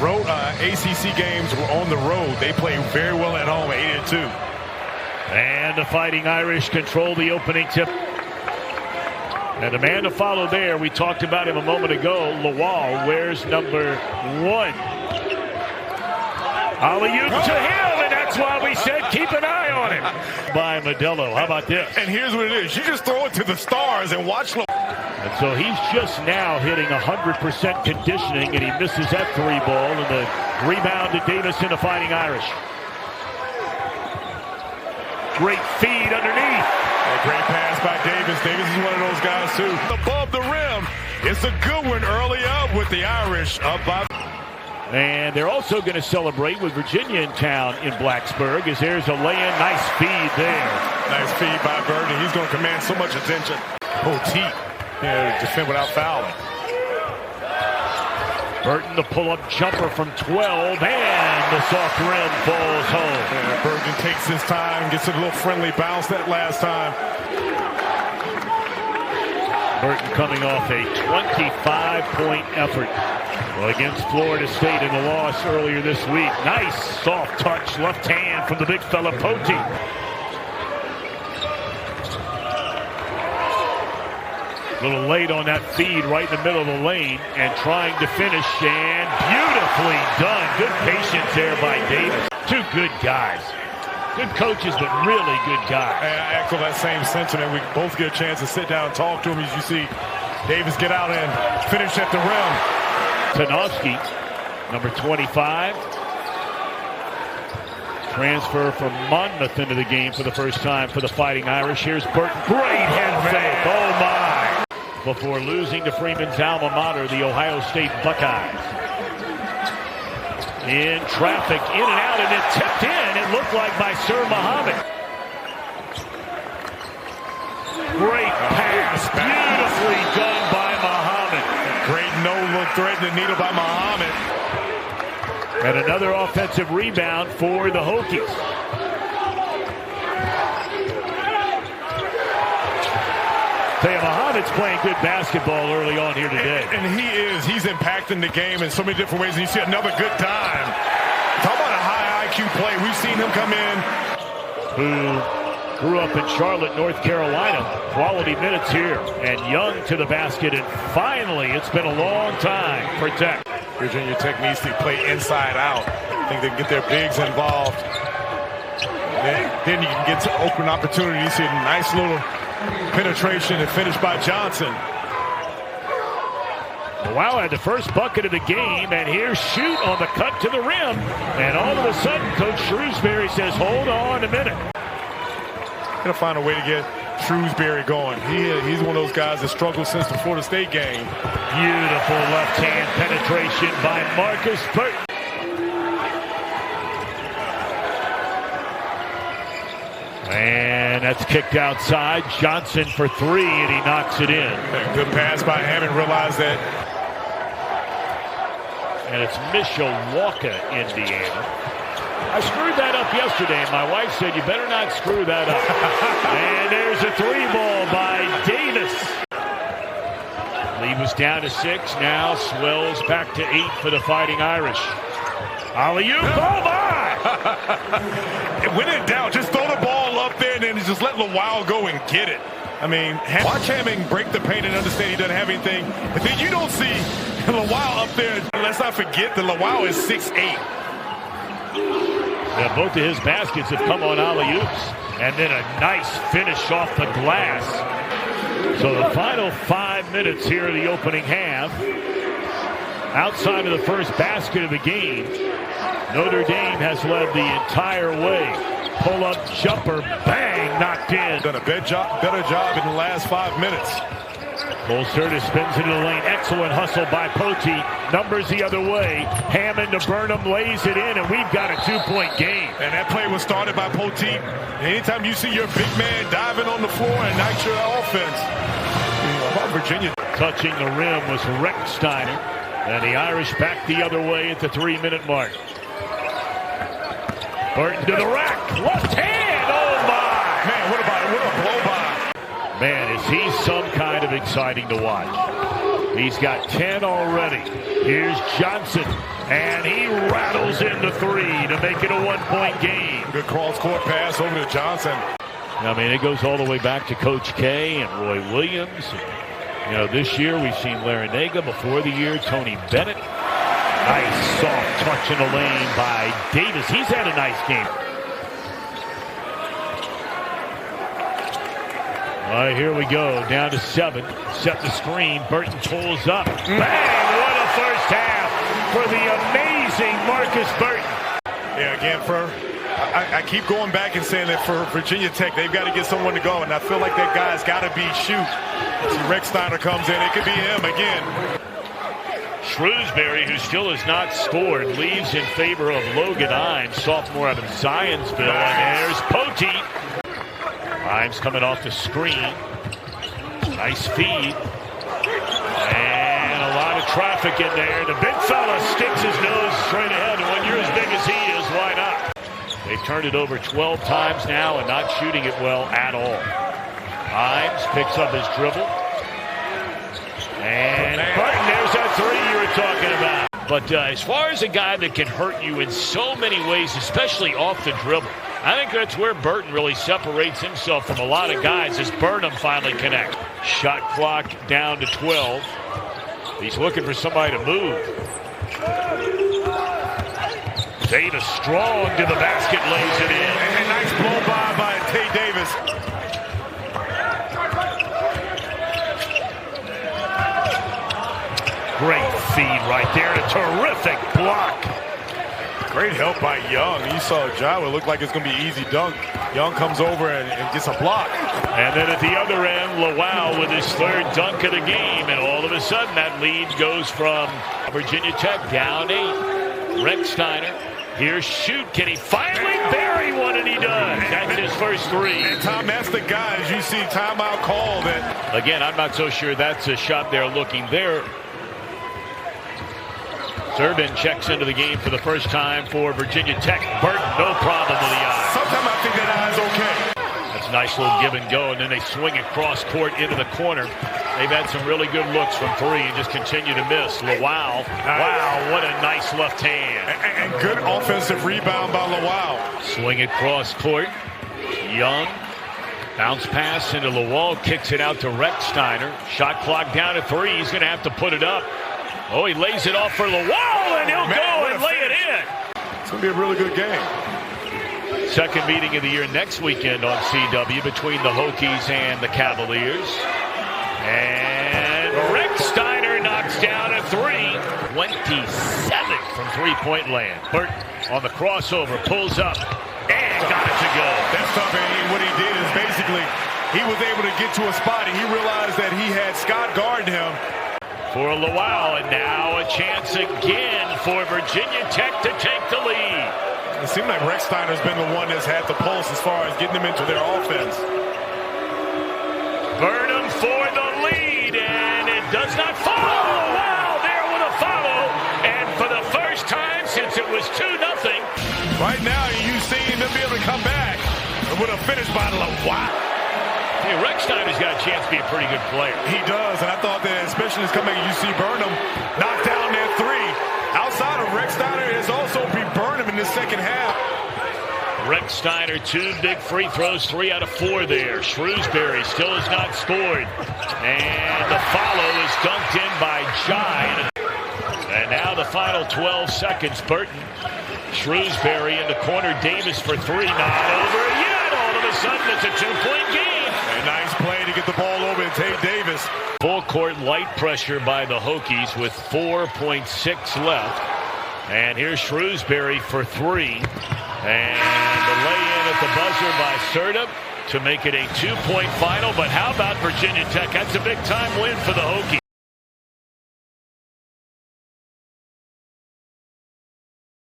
road ACC games were on the road. They play very well at home, 8-2. And the Fighting Irish control the opening tip. And the man to follow there, we talked about him a moment ago, Lawal wears number 1. Alley-oop to him, and that's why we said keep an eye on him. By Modello. How about this? And here's what it is. You just throw it to the stars and watch. And so he's just now hitting 100% conditioning, and he misses that 3-ball, and the rebound to Davis in the Fighting Irish. Great feed underneath. A great pass by Davis. Davis is one of those guys, too. Above the rim. It's a good one early up with the Irish up by. And they're also going to celebrate with Virginia in town in Blacksburg as there's a lay-in. Nice feed there. Nice feed by Burton. He's going to command so much attention. Poteet, defend without fouling. Burton, the pull-up jumper from 12, and the soft rim falls home. Yeah, Burton takes his time, gets a little friendly bounce that last time. Burton coming off a 25-point effort against Florida State in the loss earlier this week. Nice soft touch, left hand from the big fella Poteet. A little late on that feed right in the middle of the lane and trying to finish, and beautifully done. Good patience there by Davis. Two good guys. Good coaches, but really good guys. I echo that same sentiment. We both get a chance to sit down and talk to him as you see Davis get out and finish at the rim. Tanofsky, number 25. Transfer from Monmouth into the game for the first time for the Fighting Irish. Here's Burton. Great head fake. Oh, my. Before losing to Freeman's alma mater, the Ohio State Buckeyes. In traffic, in and out, and it tipped in. It looked like by Sir Muhammad. Great pass. Beautifully done by Muhammad. Great no-look thread in the needle by Muhammad. And another offensive rebound for the Hokies. Muhammad's playing good basketball early on here today. And he is. He's impacting the game in so many different ways. And you see another good time. Talk about a high IQ play. We've seen him come in. Who grew up in Charlotte, North Carolina. Quality minutes here. And Young to the basket. And finally, it's been a long time for Tech. Virginia Tech needs to play inside out. I think they can get their bigs involved. Then you can get to open opportunities. See a nice little penetration and finish by Johnson. Wow, had the first bucket of the game, and here's Shoot on the cut to the rim. And all of a sudden, Coach Shrewsbury says, hold on a minute. Gonna find a way to get Shrewsbury going. He's one of those guys that struggled since the Florida State game. Beautiful left-hand penetration by Markus Burton. And that's kicked outside. Johnson for 3, and he knocks it in. Good pass by Hammond. Realized that. And it's Mishawaka, Indiana. I screwed that up yesterday. My wife said, you better not screw that up. And there's a 3-ball by Davis. Lead was down to 6. Now swells back to 8 for the Fighting Irish. Alley-oop. Oh, my! When in doubt, just throw the ball up there and then just let Lawal go and get it. I mean, watch Hammond break the paint and understand he doesn't have anything. But then you don't see Lawal up there. Let's not forget that Lawal is 6'8". Yeah, both of his baskets have come on alley-oops. And then a nice finish off the glass. So the final 5 minutes here of the opening half. Outside of the first basket of the game, Notre Dame has led the entire way. Pull-up jumper, bang, knocked in. Done a better job in the last 5 minutes. Colcerta spins into the lane. Excellent hustle by Poteet. Numbers the other way. Hammond to Burnham, lays it in, and we've got a 2-point game. And that play was started by Poteet. Anytime you see your big man diving on the floor and not your offense. Virginia. Touching the rim was Rechsteiner. And the Irish back the other way at the 3-minute mark. Burton to the rack. Left hand. Oh, my. Man, what a blow by. Man, is he some kind of exciting to watch. He's got 10 already. Here's Johnson, and he rattles into 3 to make it a 1-point game. Good cross-court pass over to Johnson. I mean, it goes all the way back to Coach K and Roy Williams. And, this year we've seen Larinaga. Before the year, Tony Bennett. Nice soft touch in the lane by Davis. He's had a nice game. All right, here we go. Down to 7. Set the screen. Burton pulls up. Bang! What a first half for the amazing Markus Burton. Yeah, again, I keep going back and saying that for Virginia Tech, they've got to get someone to go, and I feel like that guy's got to be shoot. See, Rechsteiner comes in. It could be him again. Shrewsbury, who still has not scored, leaves in favor of Logan Imes, sophomore out of Zionsville. Nice. And there's Poti. Imes coming off the screen. Nice feed. And a lot of traffic in there. The big fella sticks his nose straight ahead. And when you're as big as he is, why not? They've turned it over 12 times now and not shooting it well at all. Imes picks up his dribble. And Burton, there's that 3 you were talking about. But as far as a guy that can hurt you in so many ways, especially off the dribble, I think that's where Burton really separates himself from a lot of guys as Burnham finally connects. Shot clock down to 12. He's looking for somebody to move. Davis strong to the basket, lays it in. And a nice blow by Tate Davis. Great feed right there. A terrific block. Great help by Young. You saw Jawa look like it's going to be easy dunk. Young comes over and gets a block. And then at the other end, Lawal with his 3rd dunk of the game. And all of a sudden, that lead goes from Virginia Tech down 8. Rechsteiner. Here's shoot. Can he finally bury one? And he does. That's his first 3. And Tom, that's the guy, as you see, timeout call. That again, I'm not so sure that's a shot they're looking there. Durbin checks into the game for the first time for Virginia Tech. Burton, no problem with the eye. Sometimes I think that eye's okay. That's a nice little give and go, and then they swing it cross court into the corner. They've had some really good looks from 3 and just continue to miss. Lawal, wow, what a nice left hand. And good offensive rebound by Lawal. Swing it cross court. Young, bounce pass into Lawal, kicks it out to Rechsteiner. Shot clock down to 3. He's going to have to put it up. Oh, he lays it off for Lawal, and he'll go and lay it in. It's going to be a really good game. Second meeting of the year next weekend on CW between the Hokies and the Cavaliers. And Rechsteiner knocks down a 3. 27 from 3-point land. Burton on the crossover, pulls up, and got it to go. That's tough, and what he did is basically he was able to get to a spot, and he realized that he had Scott guarding him. For Lawal, and now a chance again for Virginia Tech to take the lead. It seemed like Rechsteiner's been the one that's had the pulse as far as getting them into their offense. Burnham for the lead, and it does not follow. Wow, there with a follow, and for the first time since it was 2-0. Right now, you've seen them be able to come back with a finish by Lawal. Hey, Rechsteiner's got a chance to be a pretty good player. He does, and I thought that especially this comeback, you see Burnham knock down that 3. Outside of Rechsteiner is also be Burnham in the second half. Rechsteiner, 2 big free throws, 3 out of 4 there. Shrewsbury still has not scored. And the follow is dunked in by Jai. And now the final 12 seconds. Burton, Shrewsbury in the corner. Davis for 3, not over yet. All of a sudden, it's a 2-point game. A nice play to get the ball over to Tate Davis. Full court light pressure by the Hokies with 4.6 left. And here's Shrewsbury for 3. And the lay-in at the buzzer by Serta to make it a 2-point final. But how about Virginia Tech? That's a big-time win for the Hokies.